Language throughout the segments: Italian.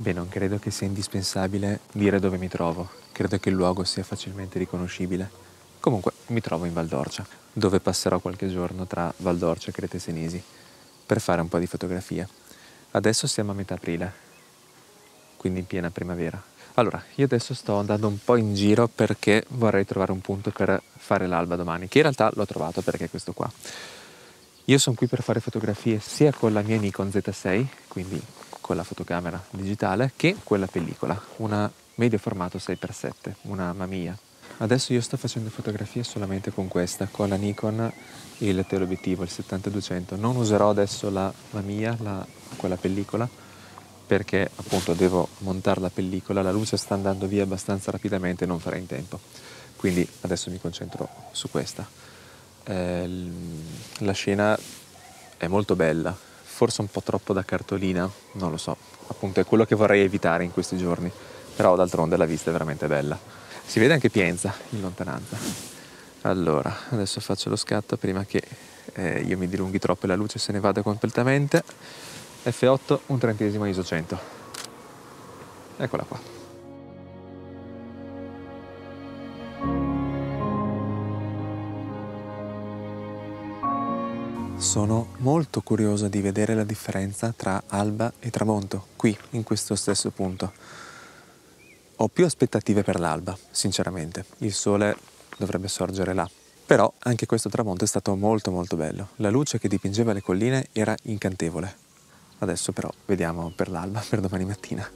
Beh, non credo che sia indispensabile dire dove mi trovo. Credo che il luogo sia facilmente riconoscibile. Comunque, mi trovo in Val d'Orcia, dove passerò qualche giorno tra Val d'Orcia e Crete Senesi per fare un po' di fotografie. Adesso siamo a metà aprile, quindi in piena primavera. Allora, io adesso sto andando un po' in giro perché vorrei trovare un punto per fare l'alba domani, che in realtà l'ho trovato perché è questo qua. Io sono qui per fare fotografie sia con la mia Nikon Z6, quindi con la fotocamera digitale, che quella pellicola, una medio formato 6x7, una Mamiya. Adesso io sto facendo fotografie solamente con questa, con la Nikon, il teleobiettivo, il 70-200. Non userò adesso la Mamiya, quella pellicola, perché appunto devo montare la pellicola, la luce sta andando via abbastanza rapidamente e non farei in tempo. Quindi adesso mi concentro su questa. La scena è molto bella, forse un po' troppo da cartolina, non lo so, appunto è quello che vorrei evitare in questi giorni, però d'altronde la vista è veramente bella. Si vede anche Pienza in lontananza. Allora, adesso faccio lo scatto prima che io mi dilunghi troppo e la luce se ne vada completamente. F8, un trentesimo ISO 100. Eccola qua. Sono molto curioso di vedere la differenza tra alba e tramonto, qui, in questo stesso punto. Ho più aspettative per l'alba, sinceramente. Il sole dovrebbe sorgere là. Però anche questo tramonto è stato molto molto bello. La luce che dipingeva le colline era incantevole. Adesso però vediamo per l'alba, per domani mattina.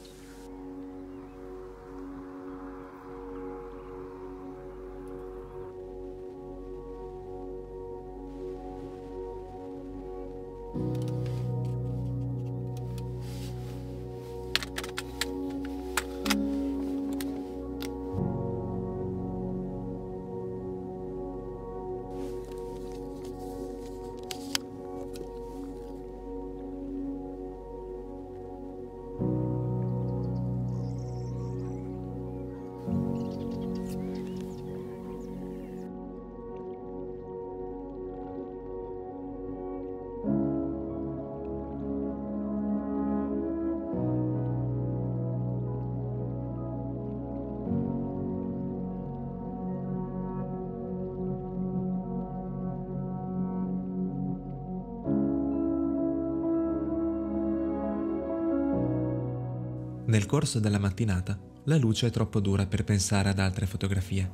Nel corso della mattinata la luce è troppo dura per pensare ad altre fotografie,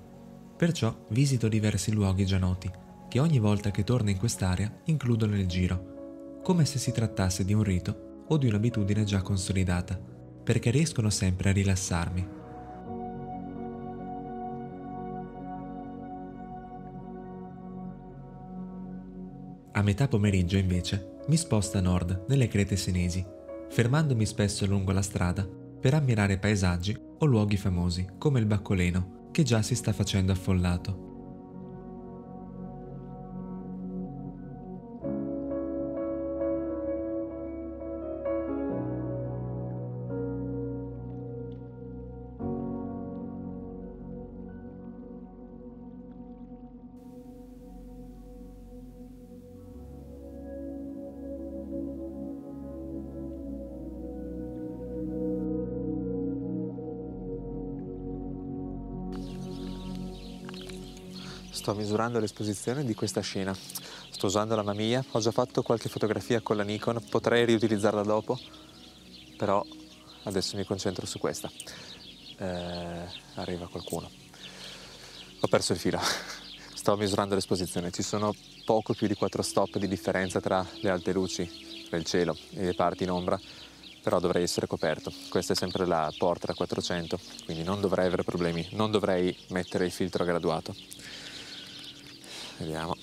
perciò visito diversi luoghi già noti, che ogni volta che torno in quest'area includo nel giro, come se si trattasse di un rito o di un'abitudine già consolidata, perché riescono sempre a rilassarmi. A metà pomeriggio, invece, mi sposto a nord, nelle Crete Senesi, fermandomi spesso lungo la strada per ammirare paesaggi o luoghi famosi, come il Baccoleno, che già si sta facendo affollato. Sto misurando l'esposizione di questa scena. Sto usando la Mamiya, ho già fatto qualche fotografia con la Nikon, potrei riutilizzarla dopo, però adesso mi concentro su questa. Arriva qualcuno. Ho perso il filo. Sto misurando l'esposizione. Ci sono poco più di 4 stop di differenza tra le alte luci, tra il cielo e le parti in ombra, però dovrei essere coperto. Questa è sempre la Portra 400, quindi non dovrei avere problemi, non dovrei mettere il filtro graduato. Vediamo.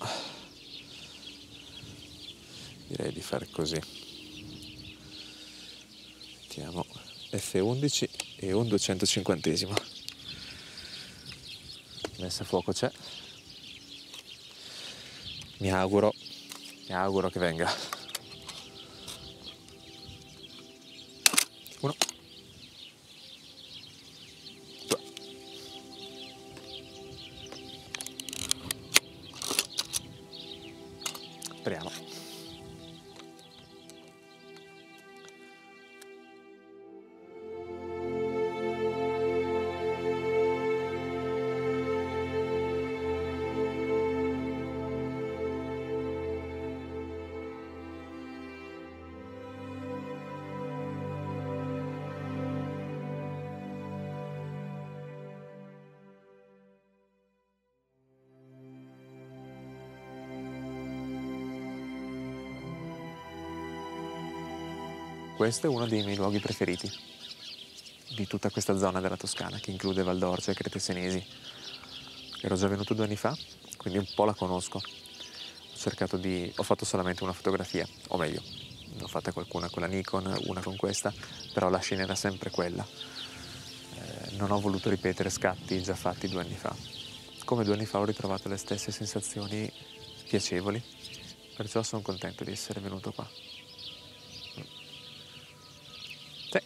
Direi di fare così. Mettiamo F11 e un 250esimo. Messa a fuoco c'è. Mi auguro che venga. Uno. Due. Speriamo. Questo è uno dei miei luoghi preferiti di tutta questa zona della Toscana, che include Val d'Orcia e Crete Senesi. Ero già venuto 2 anni fa, quindi un po' la conosco. Ho fatto solamente una fotografia, o meglio, ne ho fatta qualcuna con la Nikon, una con questa, però la scena era sempre quella. Non ho voluto ripetere scatti già fatti 2 anni fa. Come 2 anni fa ho ritrovato le stesse sensazioni piacevoli, perciò sono contento di essere venuto qua. Sì.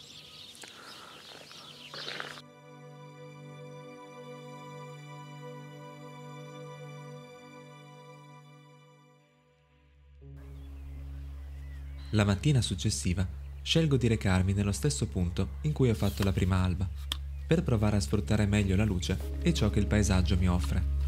La mattina successiva scelgo di recarmi nello stesso punto in cui ho fatto la prima alba, per provare a sfruttare meglio la luce e ciò che il paesaggio mi offre.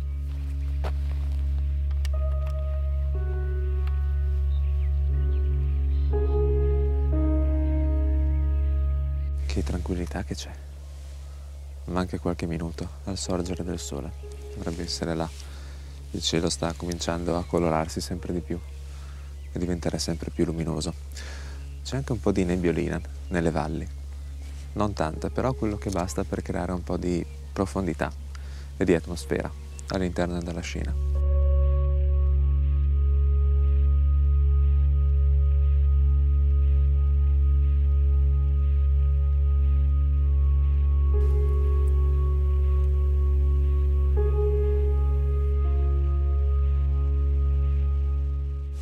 Che tranquillità che c'è. Manca qualche minuto al sorgere del sole. Dovrebbe essere là. Il cielo sta cominciando a colorarsi sempre di più e diventare sempre più luminoso. C'è anche un po' di nebbiolina nelle valli. Non tanta, però quello che basta per creare un po' di profondità e di atmosfera all'interno della scena.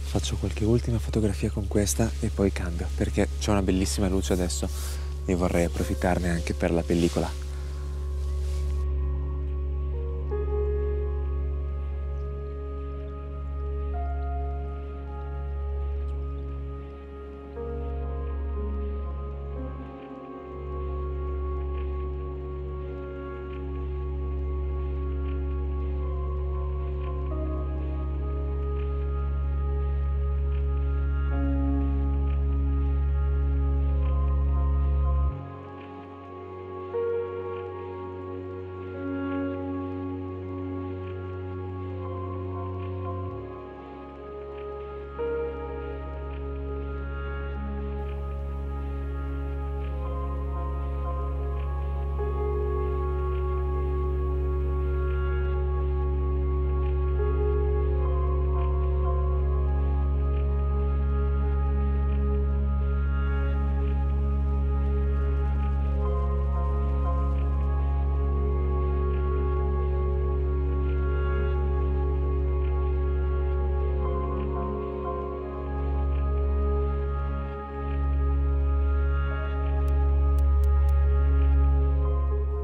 Faccio qualche ultima fotografia con questa e poi cambio, perché c'è una bellissima luce adesso e vorrei approfittarne anche per la pellicola.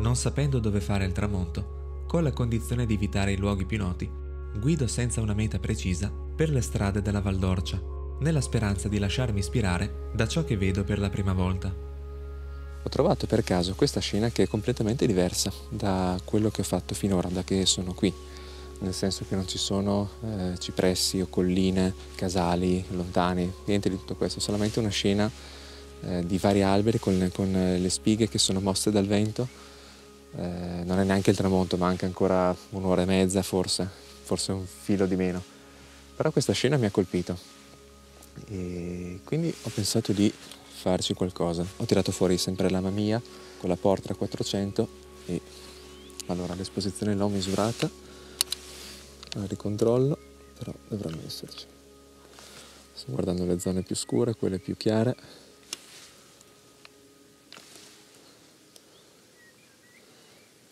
Non sapendo dove fare il tramonto, con la condizione di evitare i luoghi più noti, guido senza una meta precisa per le strade della Val d'Orcia, nella speranza di lasciarmi ispirare da ciò che vedo per la prima volta. Ho trovato per caso questa scena che è completamente diversa da quello che ho fatto finora, da che sono qui. Nel senso che non ci sono cipressi o colline, casali lontani, niente di tutto questo, solamente una scena di vari alberi con le spighe che sono mosse dal vento. Non è neanche il tramonto, manca ancora 1 ora e mezza forse un filo di meno. Però questa scena mi ha colpito e quindi ho pensato di farci qualcosa. Ho tirato fuori sempre la Mamiya con la Portra 400 e allora l'esposizione l'ho misurata, la ricontrollo, però dovranno esserci. Sto guardando le zone più scure, quelle più chiare.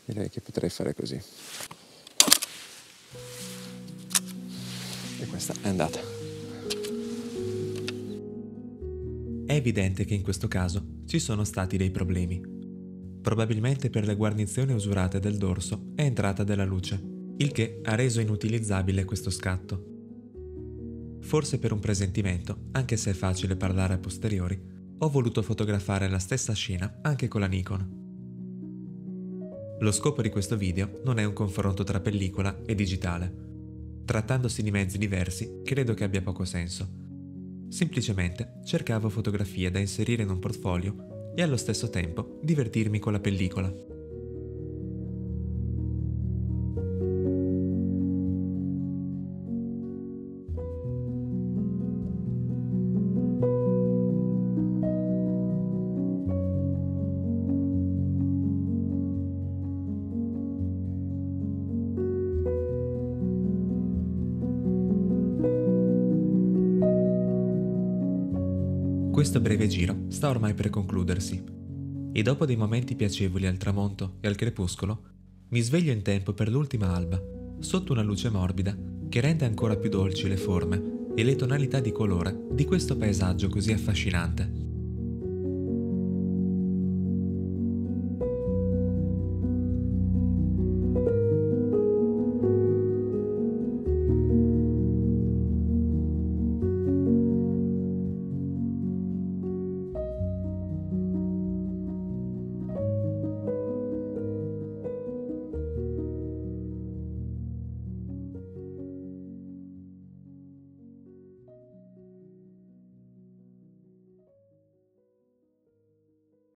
Direi che potrei fare così. E questa è andata. È evidente che in questo caso ci sono stati dei problemi. Probabilmente per le guarnizioni usurate del dorso è entrata della luce, il che ha reso inutilizzabile questo scatto. Forse per un presentimento, anche se è facile parlare a posteriori, ho voluto fotografare la stessa scena anche con la Nikon. Lo scopo di questo video non è un confronto tra pellicola e digitale. Trattandosi di mezzi diversi, credo che abbia poco senso. Semplicemente cercavo fotografie da inserire in un portfolio e allo stesso tempo divertirmi con la pellicola. Questo breve giro sta ormai per concludersi e dopo dei momenti piacevoli al tramonto e al crepuscolo, mi sveglio in tempo per l'ultima alba, sotto una luce morbida che rende ancora più dolci le forme e le tonalità di colore di questo paesaggio così affascinante.